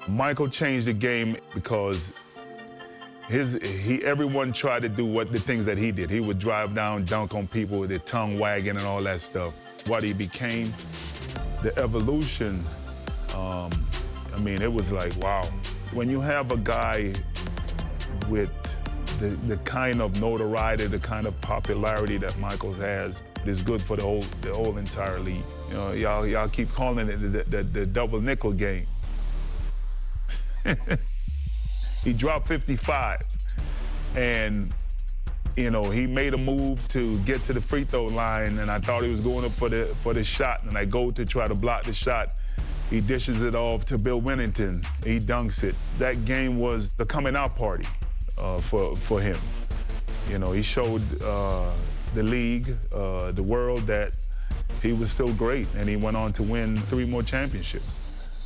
Michael changed the game because everyone tried to do the things that he did. He would drive down, dunk on people with their tongue wagging and all that stuff. What he became, the evolution, I mean, it was like, wow. When you have a guy with the kind of notoriety, the kind of popularity that Michael has, it's good for the whole entire league. You know, y'all keep calling it the double nickel game. He dropped 55, and you know, he made a move to get to the free throw line, and I thought he was going up for the shot, and I go to try to block the shot. He dishes it off to Bill Winnington. He dunks it. That game was the coming out party for him. You know, he showed the league, the world, that he was still great, and he went on to win 3 more championships.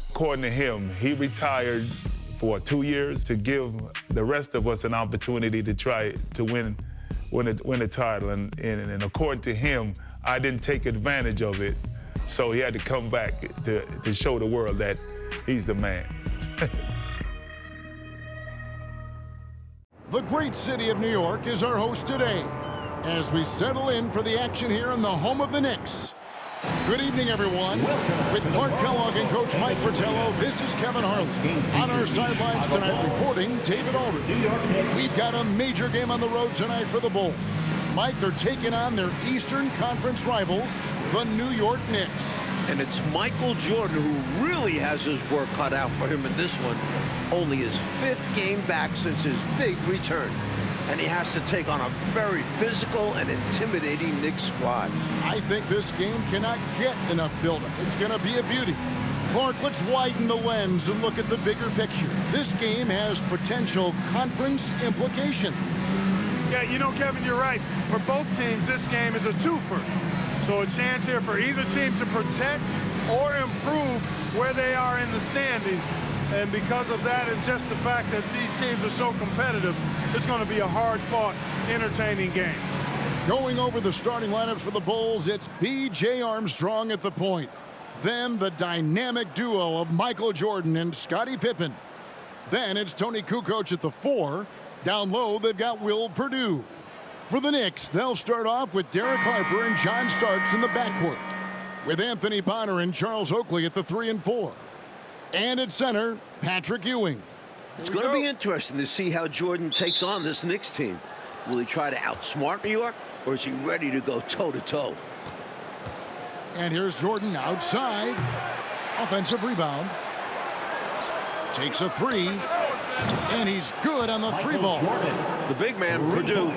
According to him, he retired for 2 years to give the rest of us an opportunity to try to win the title. And according to him, I didn't take advantage of it, so he had to come back to show the world that he's the man. The great city of New York is our host today as we settle in for the action here in the home of the Knicks. Good evening, everyone. With Clark Kellogg and Coach Mike Fratello, this is Kevin Harlan. On our sidelines tonight reporting, David Aldridge. We've got a major game on the road tonight for the Bulls. Mike, they're taking on their Eastern Conference rivals, the New York Knicks. And it's Michael Jordan who really has his work cut out for him in this one. Only his 5th game back since his big return. And he has to take on a very physical and intimidating Knicks squad. I think this game cannot get enough buildup. It's going to be a beauty. Clark, let's widen the lens and look at the bigger picture. This game has potential conference implications. Yeah, you know, Kevin, you're right. For both teams, this game is a twofer. So a chance here for either team to protect or improve where they are in the standings. And because of that, and just the fact that these teams are so competitive, it's going to be a hard-fought, entertaining game. Going over the starting lineups for the Bulls, it's B.J. Armstrong at the point. Then the dynamic duo of Michael Jordan and Scottie Pippen. Then it's Tony Kukoc at the 4. Down low, they've got Will Perdue. For the Knicks, they'll start off with Derek Harper and John Starks in the backcourt, with Anthony Bonner and Charles Oakley at the 3 and 4. And at center, Patrick Ewing. It's going to be interesting to see how Jordan takes on this Knicks team. Will he try to outsmart New York, or is he ready to go toe-to-toe? And here's Jordan outside. Offensive rebound. Takes a 3. And he's good on the 3 ball. The big man, Perdue,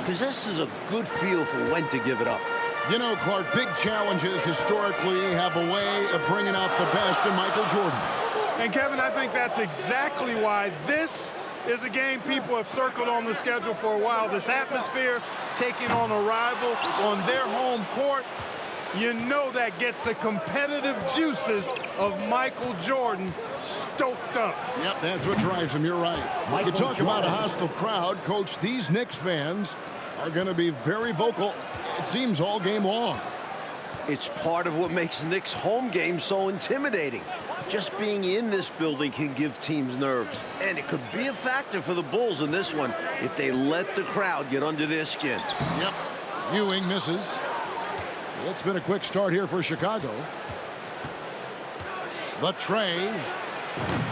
possesses a good feel for when to give it up. You know, Clark, big challenges historically have a way of bringing out the best in Michael Jordan. And, Kevin, I think that's exactly why this is a game people have circled on the schedule for a while. This atmosphere, taking on a rival on their home court, you know that gets the competitive juices of Michael Jordan stoked up. Yep, that's what drives him. You're right. You talk about a hostile crowd, Coach. These Knicks fans are going to be very vocal, it seems, all game long. It's part of what makes Knicks home games so intimidating. Just being in this building can give teams nerves. And it could be a factor for the Bulls in this one if they let the crowd get under their skin. Yep. Ewing misses. It's been a quick start here for Chicago. The tray.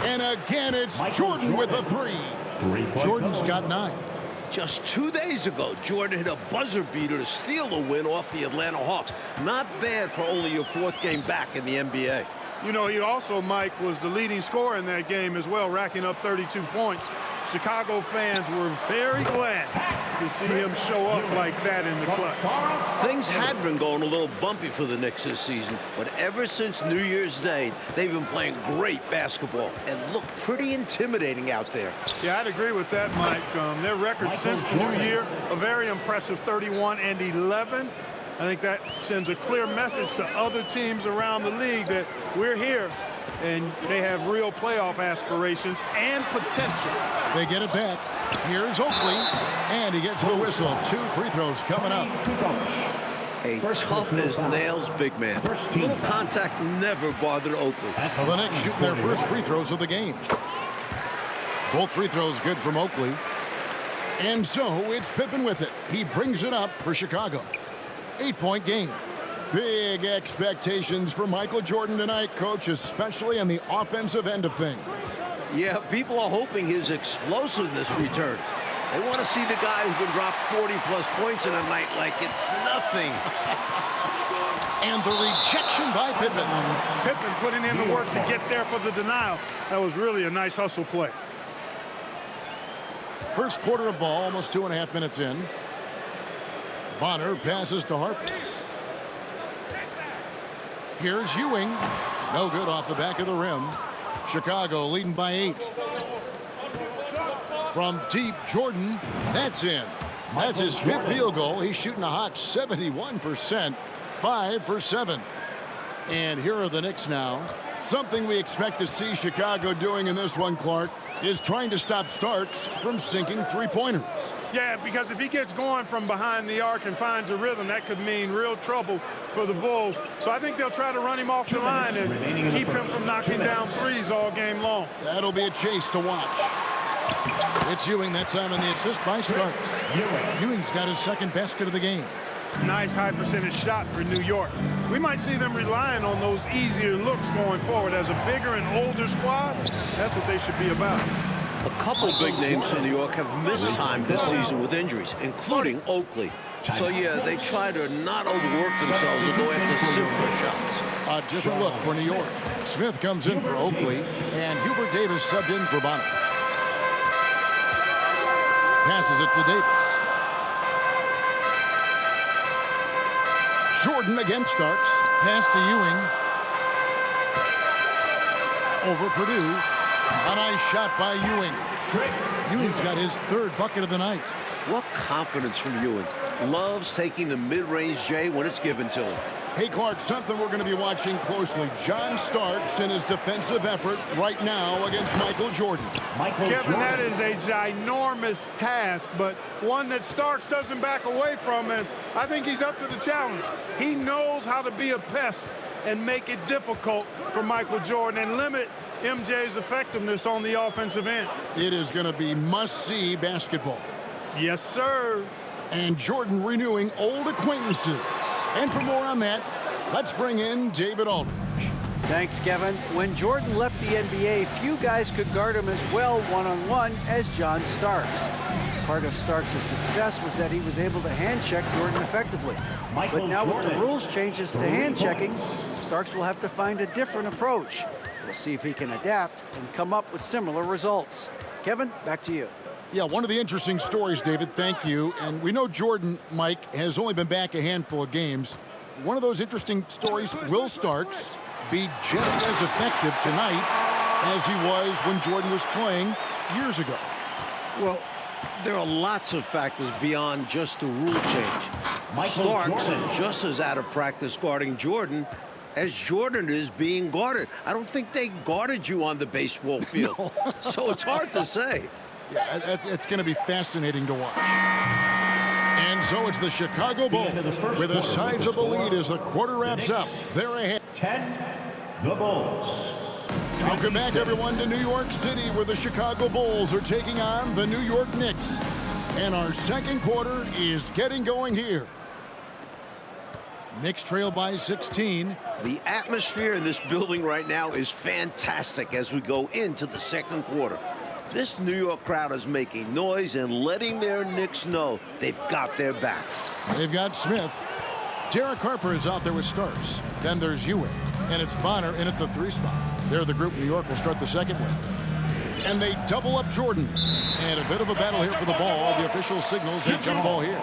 And again, it's Jordan with a 3. Jordan's got 9. Just 2 days ago, Jordan hit a buzzer beater to steal the win off the Atlanta Hawks. Not bad for only your 4th game back in the NBA. You know, he also, Mike, was the leading scorer in that game as well, racking up 32 points. Chicago fans were very glad to see him show up like that in the clutch. Things had been going a little bumpy for the Knicks this season, but ever since New Year's Day, they've been playing great basketball and look pretty intimidating out there. Yeah, I'd agree with that, Mike. Their record since the new year, a very impressive 31-11. I think that sends a clear message to other teams around the league that we're here and they have real playoff aspirations and potential. They get it back. Here's Oakley, and he gets the whistle. 2 free throws coming up. A tough-as-nails big man. Little contact never bothered Oakley. The Knicks shooting their first free throws of the game. Both free throws good from Oakley. And so it's Pippen with it. He brings it up for Chicago. 8-point game. Big expectations for Michael Jordan tonight, Coach, especially on the offensive end of things. Yeah, people are hoping his explosiveness returns. They want to see the guy who can drop 40-plus points in a night like it's nothing. And the rejection by Pippen. Pippen putting in the work to get there for the denial. That was really a nice hustle play. First quarter of ball, almost 2.5 minutes in. Bonner passes to Harper. Here's Ewing. No good off the back of the rim. Chicago leading by 8. From deep, Jordan. That's in. That's his 5th field goal. He's shooting a hot 71%. 5 for 7. And here are the Knicks now. Something we expect to see Chicago doing in this one, Clark, is trying to stop Starks from sinking three-pointers. Yeah, because if he gets going from behind the arc and finds a rhythm, that could mean real trouble for the Bulls. So I think they'll try to run him off the line and keep him from knocking down threes all game long. That'll be a chase to watch. It's Ewing that time on the assist by Starks. Ewing's got his 2nd basket of the game. Nice high percentage shot for New York. We might see them relying on those easier looks going forward. As a bigger and older squad, that's what they should be about. A couple big names from New York have missed time this season with injuries, including Oakley. So, yeah, they try to not overwork themselves and go after simpler shots. A different look for New York. Smith comes in for Oakley, and Hubert Davis subbed in for Bonner. Passes it to Davis. Jordan against Starks. Pass to Ewing. Over Purdue. A nice shot by Ewing. Ewing's got his 3rd bucket of the night. What confidence from Ewing. Loves taking the mid-range J when it's given to him. Hey, Clark, something we're going to be watching closely. John Starks in his defensive effort right now against Michael Jordan. Kevin, that is a ginormous task, but one that Starks doesn't back away from, and I think he's up to the challenge. He knows how to be a pest and make it difficult for Michael Jordan and limit MJ's effectiveness on the offensive end. It is going to be must-see basketball. Yes, sir. And Jordan renewing old acquaintances. And for more on that, let's bring in David Aldridge. Thanks, Kevin. When Jordan left the NBA, few guys could guard him as well one-on-one as John Starks. Part of Starks' success was that he was able to hand-check Jordan effectively. But now with the rules changes to hand-checking, Starks will have to find a different approach. We'll see if he can adapt and come up with similar results. Kevin, back to you. Yeah, one of the interesting stories, David, thank you. And we know Jordan, Mike, has only been back a handful of games. One of those interesting stories, will Starks be just as effective tonight as he was when Jordan was playing years ago? Well, there are lots of factors beyond just the rule change. Starks is just as out of practice guarding Jordan as Jordan is being guarded. I don't think they guarded you on the baseball field. No. So it's hard to say. Yeah, it's going to be fascinating to watch. And so it's the Chicago Bulls with a sizable lead as the quarter wraps up. They're ahead. 10, the Bulls. Welcome back, everyone, to New York City, where the Chicago Bulls are taking on the New York Knicks. And our second quarter is getting going here. Knicks trail by 16. The atmosphere in this building right now is fantastic as we go into the second quarter. This New York crowd is making noise and letting their Knicks know they've got their back. They've got Smith. Derek Harper is out there with Starks. Then there's Ewing. And it's Bonner in at the 3 spot. They're the group New York will start the second with. And they double up Jordan. And a bit of a battle here for the ball. The official signals a jump ball here.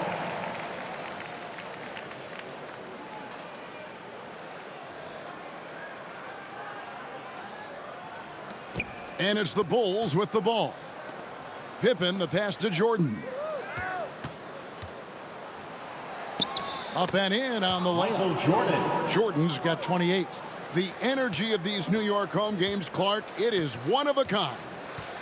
And it's the Bulls with the ball. Pippen, the pass to Jordan. Up and in on the layup. Jordan's got 28. The energy of these New York home games, Clark, it is one of a kind.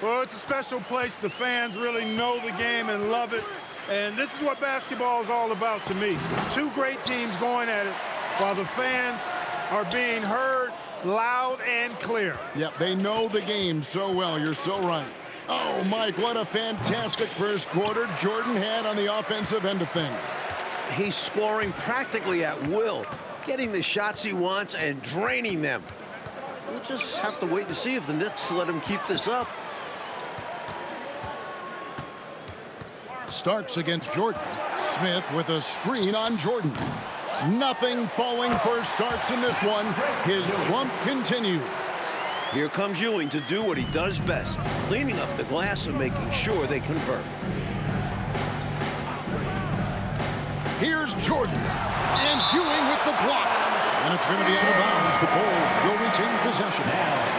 Well, it's a special place. The fans really know the game and love it. And this is what basketball is all about to me. Two great teams going at it while the fans are being heard loud and clear. Yep, they know the game so well. You're so right. Oh, Mike, what a fantastic first quarter Jordan had on the offensive end of things. He's scoring practically at will, getting the shots he wants and draining them. We'll just have to wait to see if the Knicks let him keep this up. Starks against Jordan. Smith with a screen on Jordan. Nothing falling for Starks in this one. His slump continues. Here comes Ewing to do what he does best, cleaning up the glass and making sure they convert. Here's Jordan. And Ewing with the block. And it's going to be out of bounds. The Bulls will retain possession.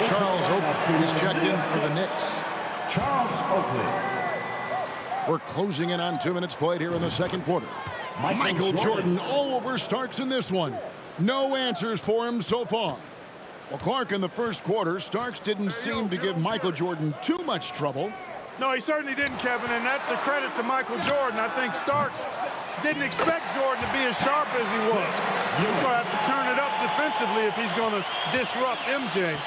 Charles Oakley is checked in for the Knicks. Charles Oakley. We're closing in on 2 minutes played here in the second quarter. Michael Jordan all over Starks in this one. No answers for him so far. Well, Clark, in the first quarter, Starks didn't seem to give Michael Jordan too much trouble. No, he certainly didn't, Kevin, and that's a credit to Michael Jordan. I think Starks didn't expect Jordan to be as sharp as he was. He's going to have to turn it up defensively if he's going to disrupt MJ.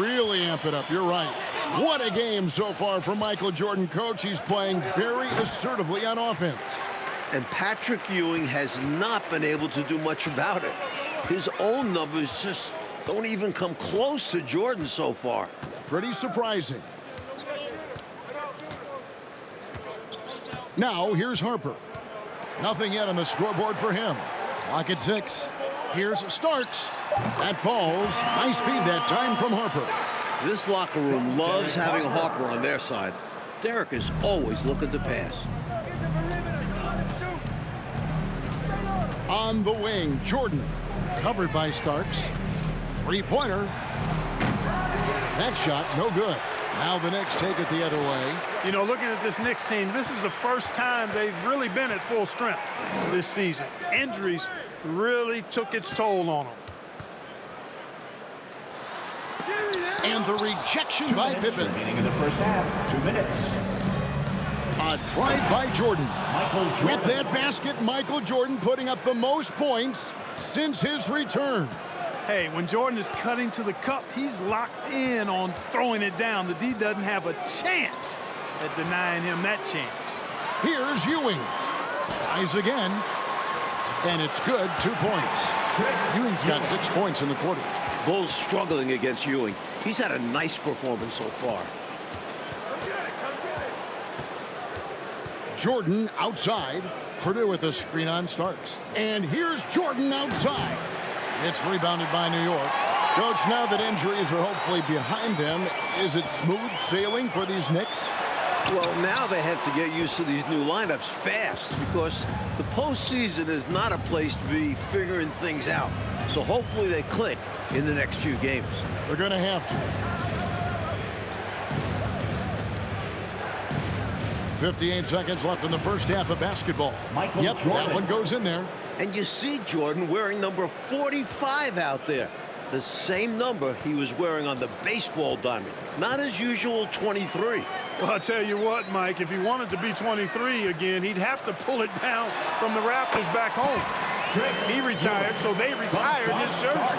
Really amp it up, you're right. What a game so far for Michael Jordan, coach. He's playing very assertively on offense. And Patrick Ewing has not been able to do much about it. His own numbers just don't even come close to Jordan so far. Pretty surprising. Now, here's Harper. Nothing yet on the scoreboard for him. Clock at 6. Here's Starks. That falls. Nice feed that time from Harper. This locker room loves having Harper on their side. Derek is always looking to pass. On the wing, Jordan. Covered by Starks. Three-pointer. That shot, no good. Now the Knicks take it the other way. You know, looking at this Knicks team, this is the first time they've really been at full strength this season. Injuries really took its toll on them. And the rejection by Pippen. Remaining in the first half, 2 minutes. A drive by Jordan. Michael Jordan. With that basket, Michael Jordan putting up the most points since his return. Hey, when Jordan is cutting to the cup, he's locked in on throwing it down. The D doesn't have a chance at denying him that chance. Here's Ewing. Tries again. And it's good, 2 points. Ewing's got 6 points in the quarter. Bulls struggling against Ewing. He's had a nice performance so far. Jordan outside. Purdue with a screen on Starks. And here's Jordan outside. It's rebounded by New York. Coach, now that injuries are hopefully behind them, is it smooth sailing for these Knicks? Well, now they have to get used to these new lineups fast because the postseason is not a place to be figuring things out. So hopefully they click in the next few games. They're going to have to. 58 seconds left in the first half of basketball. Michael Yep, Jordan. that one goes in there. And you see Jordan wearing number 45 out there. The same number he was wearing on the baseball diamond. Not his usual 23. Well, I'll tell you what, Mike, if he wanted to be 23 again, he'd have to pull it down from the rafters back home. He retired, so they retired his jersey.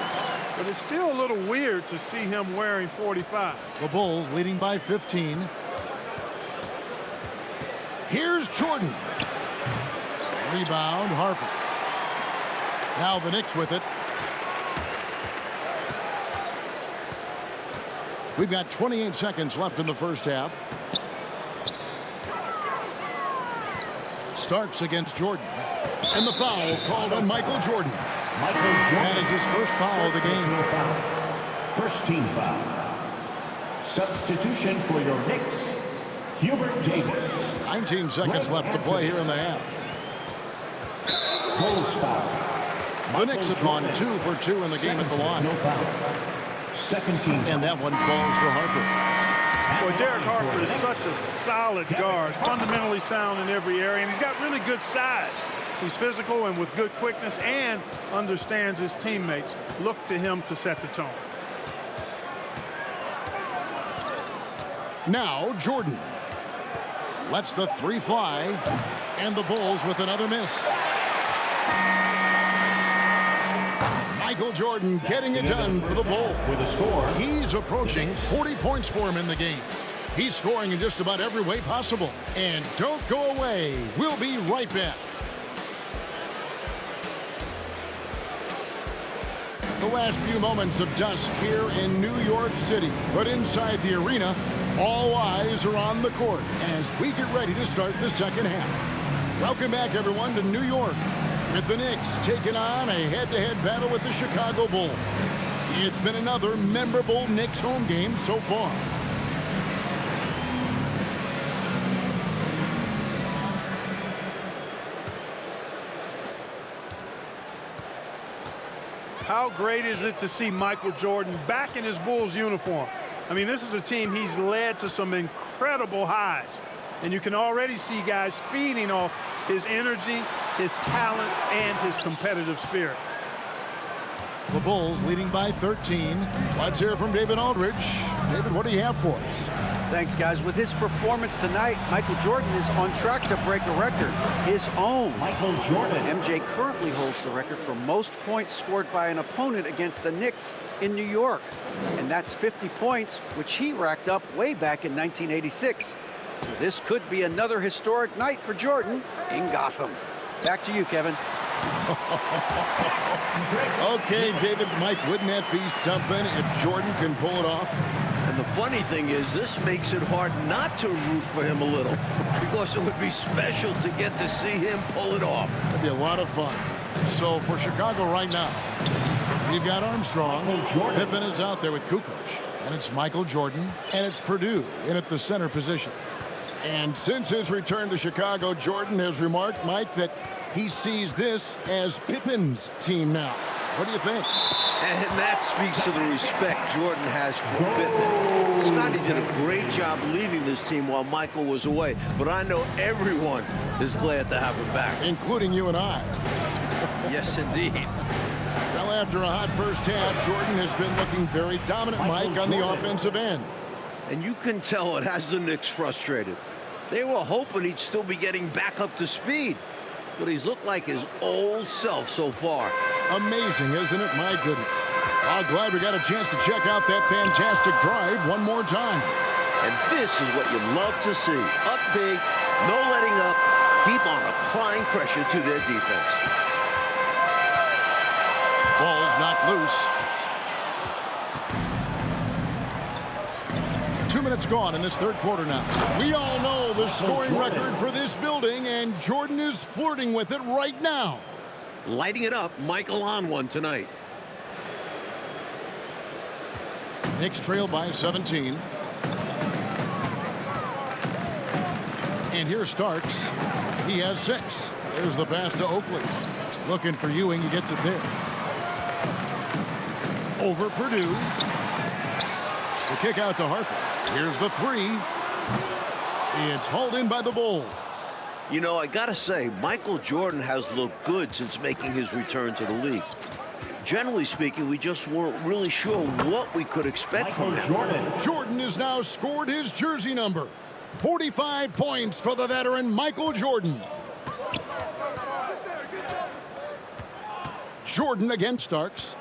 But it's still a little weird to see him wearing 45. The Bulls leading by 15. Here's Jordan. Rebound, Harper. Now the Knicks with it. We've got 28 seconds left in the first half. Starks against Jordan. And the foul called on Michael Jordan. Michael Jordan. That is his first foul of the game. First team foul. Substitution for your Knicks, Hubert Davis. 19 seconds left to play here in the half. Bulls foul. The Knicks have gone 2 for 2 in the game at the line. No foul. Second team. And that one falls for Harper. Boy, Derek Harper is such a solid guard, fundamentally sound in every area, and he's got really good size. He's physical and with good quickness and understands his teammates. Look to him to set the tone. Now Jordan lets the three fly, and the Bulls with another miss. Michael Jordan getting it done for the Bulls. With a score. He's approaching 40 points for him in the game. He's scoring in just about every way possible. And don't go away. We'll be right back. The last few moments of dusk here in New York City. But inside the arena, all eyes are on the court as we get ready to start the second half. Welcome back, everyone, to New York, with the Knicks taking on a head-to-head battle with the Chicago Bulls. It's been another memorable Knicks home game so far. How great is it to see Michael Jordan back in his Bulls uniform? I mean, this is a team he's led to some incredible highs. And you can already see guys feeding off his energy, his talent, and his competitive spirit. The Bulls leading by 13. Let's hear from David Aldridge. David, what do you have for us? Thanks, guys. With his performance tonight, Michael Jordan is on track to break a record, his own. Michael Jordan. MJ currently holds the record for most points scored by an opponent against the Knicks in New York. And that's 50 points, which he racked up way back in 1986. So this could be another historic night for Jordan in Gotham. Back to you, Kevin. Okay, David, Mike, wouldn't that be something if Jordan can pull it off? And the funny thing is, this makes it hard not to root for him a little, because it would be special to get to see him pull it off. That'd be a lot of fun. So for Chicago right now, we've got Armstrong. Pippen is out there with Kukoc. And it's Michael Jordan. And it's Purdue in at the center position. And since his return to Chicago, Jordan has remarked, Mike, that he sees this as Pippen's team now. What do you think? And that speaks to the respect Jordan has for Pippen. Scotty did a great job leading this team while Michael was away, but I know everyone is glad to have him back. Including you and I. Yes, indeed. Well, after a hot first half, Jordan has been looking very dominant, Mike, on the offensive end. And you can tell it has the Knicks frustrated. They were hoping he'd still be getting back up to speed, but he's looked like his old self so far. Amazing, isn't it? My goodness. I'm glad we got a chance to check out that fantastic drive one more time. And this is what you love to see. Up big, no letting up, keep on applying pressure to their defense. Ball's knocked loose. 2 minutes gone in this third quarter now. We all know the scoring record for this building, and Jordan is flirting with it right now. Lighting it up, Michael on one tonight. Knicks trail by 17. And here's Starks. He has 6. There's the pass to Oakley. Looking for Ewing. He gets it there. Over Purdue. The kick out to Harper. Here's the 3. It's hauled in by the Bulls. You know, I gotta say, Michael Jordan has looked good since making his return to the league. Generally speaking, we just weren't really sure what we could expect from him. Jordan has now scored his jersey number. 45 points for the veteran Michael Jordan. Jordan against Starks.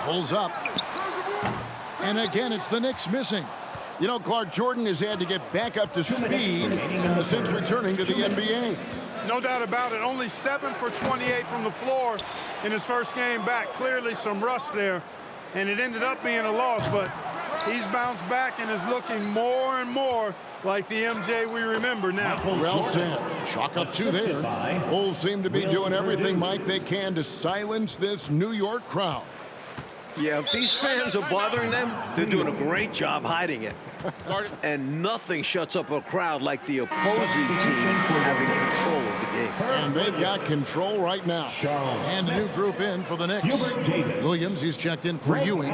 Pulls up. And again, it's the Knicks missing. You know, Clark, Jordan has had to get back up to speed since returning to the NBA. No doubt about it. Only 7 for 28 from the floor in his first game back. Clearly some rust there, and it ended up being a loss, but he's bounced back and is looking more and more like the MJ we remember now. Well said. Chalk up 2 there. Bulls seem to be doing everything, Mike, they can to silence this New York crowd. Yeah, if these fans are bothering them, they're doing a great job hiding it. And nothing shuts up a crowd like the opposing team having control of the game. And they've got control right now. And a new group in for the Knicks. Williams, he's checked in for Ewing.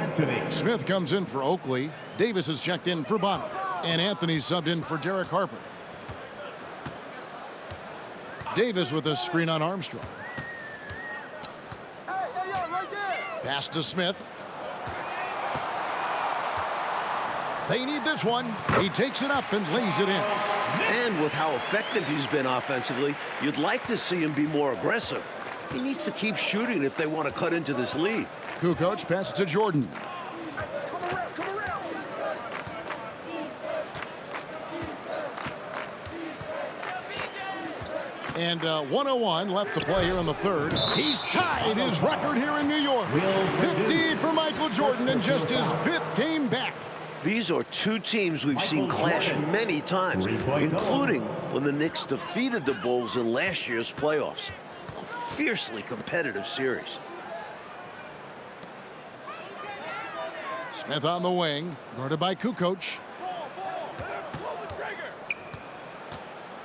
Smith comes in for Oakley. Davis is checked in for Bonner. And Anthony subbed in for Derek Harper. Davis with a screen on Armstrong. Pass to Smith. They need this one. He takes it up and lays it in. And with how effective he's been offensively, you'd like to see him be more aggressive. He needs to keep shooting if they want to cut into this lead. Kukoc passes to Jordan. And 1:01 left to play here in the third. He's tied his record here in New York. 50 for Michael Jordan in just his 5th game back. These are two teams we've seen clash many times, including when the Knicks defeated the Bulls in last year's playoffs. A fiercely competitive series. Smith on the wing, guarded by Kukoc.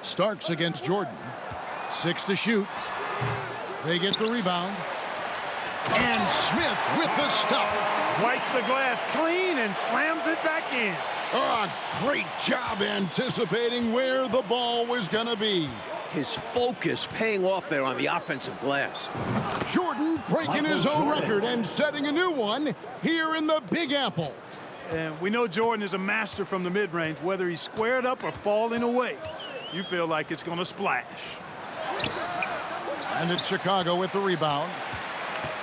Starks against Jordan. 6 to shoot. They get the rebound. And Smith with the stuff. Wipes the glass clean and slams it back in. Oh, great job anticipating where the ball was going to be. His focus paying off there on the offensive glass. Jordan breaking his own record and setting a new one here in the Big Apple. And we know Jordan is a master from the mid-range, whether he's squared up or falling away. You feel like it's going to splash. And it's Chicago with the rebound.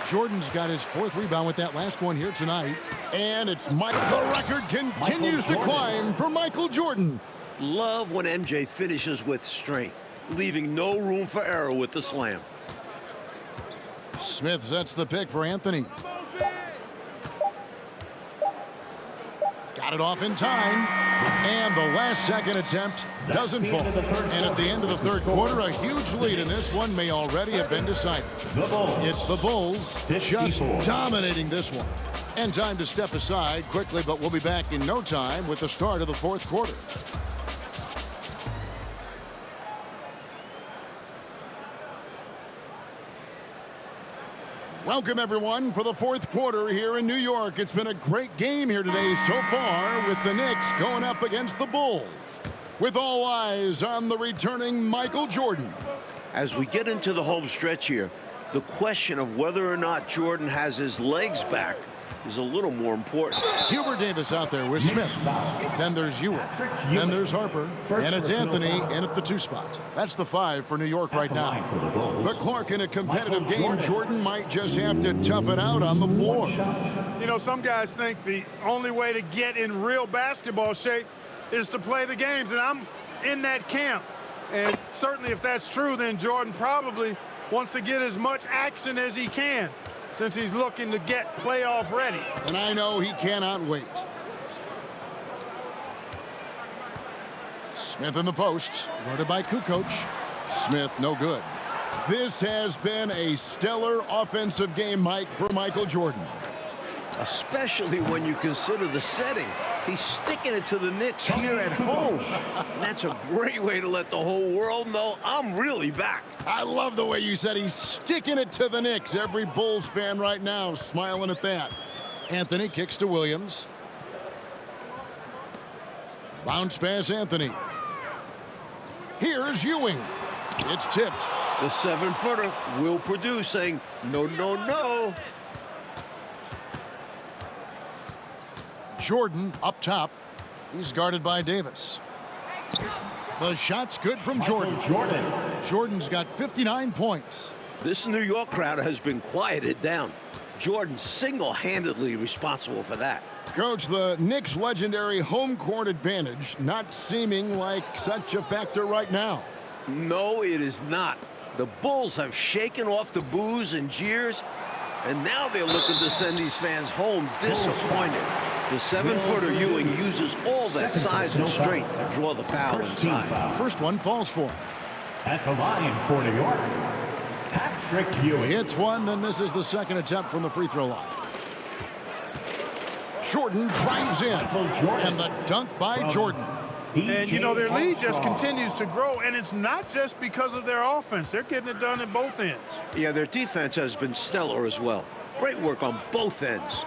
Jordan's got his 4th rebound with that last one here tonight. And it's Mike. The record continues to climb for Michael Jordan. Love when MJ finishes with strength, leaving no room for error with the slam. Smith sets the pick for Anthony. Got it off in time. And the last second attempt doesn't fall. And at the end of the third quarter, a huge lead in this one may already have been decided. It's the Bulls just dominating this one. And time to step aside quickly, but we'll be back in no time with the start of the 4th quarter. Welcome, everyone, for the 4th quarter here in New York. It's been a great game here today so far with the Knicks going up against the Bulls. With all eyes on the returning Michael Jordan. As we get into the home stretch here, the question of whether or not Jordan has his legs back is a little more important. Hubert Davis out there with Smith. Then there's Ewing. Then there's Harper. And it's Anthony in at the 2 spot. That's the 5 for New York right now. But Clark, in a competitive game, Jordan might just have to tough it out on the floor. You know, some guys think the only way to get in real basketball shape is to play the games, and I'm in that camp. And certainly if that's true, then Jordan probably wants to get as much action as he can, since he's looking to get playoff ready. And I know he cannot wait. Smith in the post, guarded by Kukoc. Smith, no good. This has been a stellar offensive game, Mike, for Michael Jordan. Especially when you consider the setting. He's sticking it to the Knicks here at home. And that's a great way to let the whole world know I'm really back. I love the way you said he's sticking it to the Knicks. Every Bulls fan right now smiling at that. Anthony kicks to Williams. Bounce pass, Anthony. Here's Ewing. It's tipped. The 7-footer will produce, saying, no, no, no. Jordan up top. He's guarded by Davis. The shot's good from Jordan. Jordan's got 59 points. This New York crowd has been quieted down. Jordan single-handedly responsible for that. Coach, the Knicks' legendary home court advantage not seeming like such a factor right now. No, it is not. The Bulls have shaken off the boos and jeers, and now they're looking to send these fans home disappointed. The 7-footer Ewing uses all that size and strength to draw the foul inside. First one falls for him. At the line for New York, Patrick Ewing. He hits one, then misses the second attempt from the free throw line. Jordan drives in, and the dunk by Jordan. And, you know, their lead just continues to grow, and it's not just because of their offense. They're getting it done at both ends. Yeah, their defense has been stellar as well. Great work on both ends.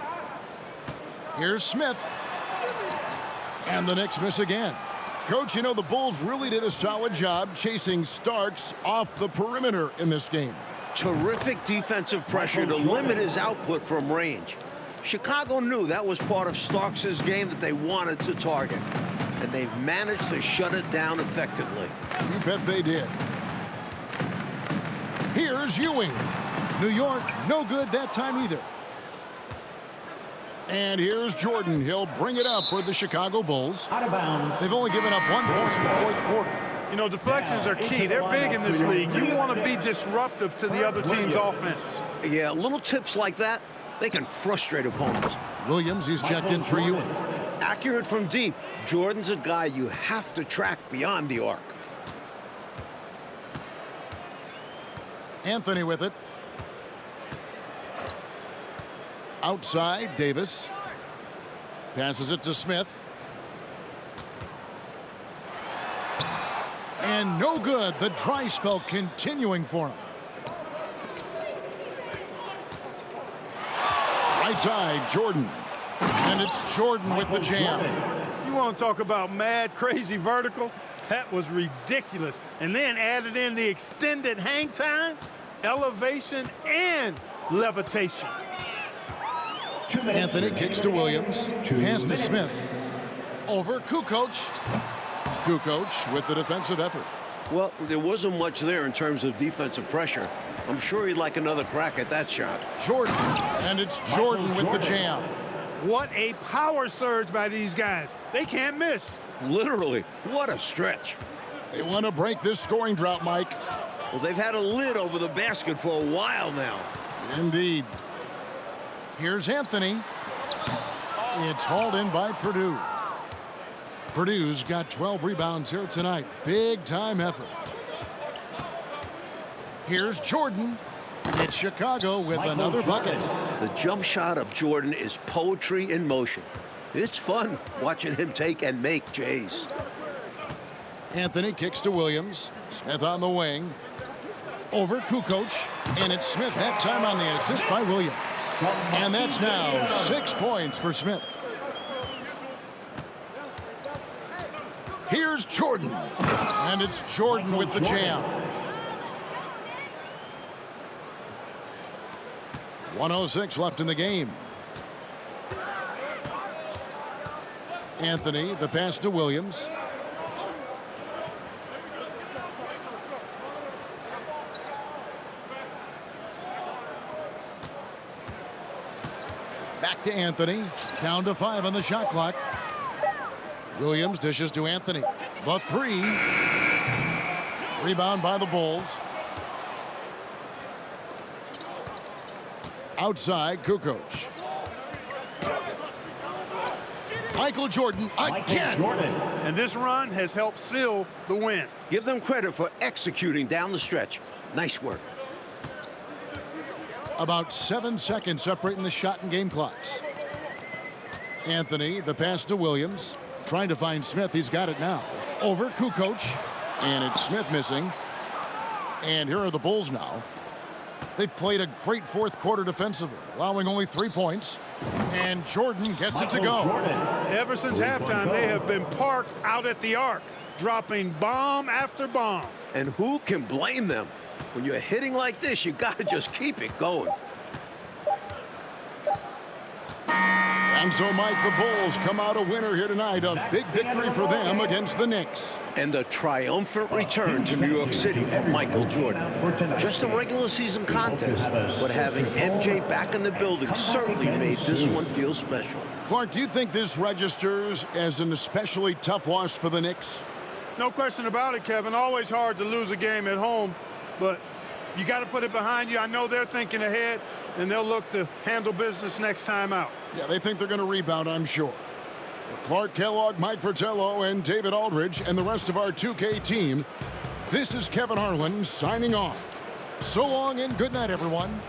Here's Smith. And the Knicks miss again. Coach, you know, the Bulls really did a solid job chasing Starks off the perimeter in this game. Terrific defensive pressure to limit his output from range. Chicago knew that was part of Starks' game that they wanted to target, and they've managed to shut it down effectively. You bet they did. Here's Ewing. New York, no good that time either. And here's Jordan. He'll bring it up for the Chicago Bulls. Out of bounds. They've only given up 1 point in the fourth quarter. You know, deflections are key. They're big in this league. You want to be disruptive to the other team's offense. Yeah, little tips like that, they can frustrate opponents. Williams, he's checked in for Ewing. Accurate from deep. Jordan's a guy you have to track beyond the arc. Anthony with it. Outside, Davis. Passes it to Smith. And no good. The dry spell continuing for him. Right side, Jordan. And it's Jordan with the jam. If you want to talk about mad, crazy vertical, that was ridiculous. And then added in the extended hang time, elevation, and levitation. Anthony kicks to Williams. Pass to Smith. Over Kukoc. Kukoc with the defensive effort. Well, there wasn't much there in terms of defensive pressure. I'm sure he'd like another crack at that shot. Jordan. And it's Jordan with the jam. What a power surge by these guys. They can't miss. Literally, what a stretch. They want to break this scoring drought, Mike. Well, they've had a lid over the basket for a while now. Indeed. Here's Anthony. It's hauled in by Purdue. Purdue's got 12 rebounds here tonight. Big time effort. Here's Jordan. It's Chicago with another bucket. The jump shot of Jordan is poetry in motion. It's fun watching him take and make J's. Anthony kicks to Williams. Smith on the wing. Over Kukoc. And it's Smith that time on the assist by Williams. And that's now 6 points for Smith. Here's Jordan. And it's Jordan with the jam. 1:06 left in the game. Anthony, the pass to Williams. Back to Anthony. Down to 5 on the shot clock. Williams dishes to Anthony. The three. Rebound by the Bulls. Outside, Kukoc. Michael Jordan again. And this run has helped seal the win. Give them credit for executing down the stretch. Nice work. About 7 seconds separating the shot and game clocks. Anthony, the pass to Williams. Trying to find Smith. He's got it now. Over Kukoc. And it's Smith missing. And here are the Bulls now. They've played a great fourth quarter defensively, allowing only 3 points. And Jordan gets it to go. Ever since halftime, they have been parked out at the arc, dropping bomb after bomb. And who can blame them? When you're hitting like this, you got to just keep it going. And so, Mike, the Bulls come out a winner here tonight. A big victory for them against the Knicks. And a triumphant return to New York City for Michael Jordan. Just a regular season contest, but having MJ back in the building certainly made this one feel special. Clark, do you think this registers as an especially tough loss for the Knicks? No question about it, Kevin. Always hard to lose a game at home, but you got to put it behind you. I know they're thinking ahead, and they'll look to handle business next time out. Yeah, they think they're going to rebound, I'm sure. Clark Kellogg, Mike Fratello, and David Aldridge, and the rest of our 2K team, this is Kevin Harlan signing off. So long and good night, everyone.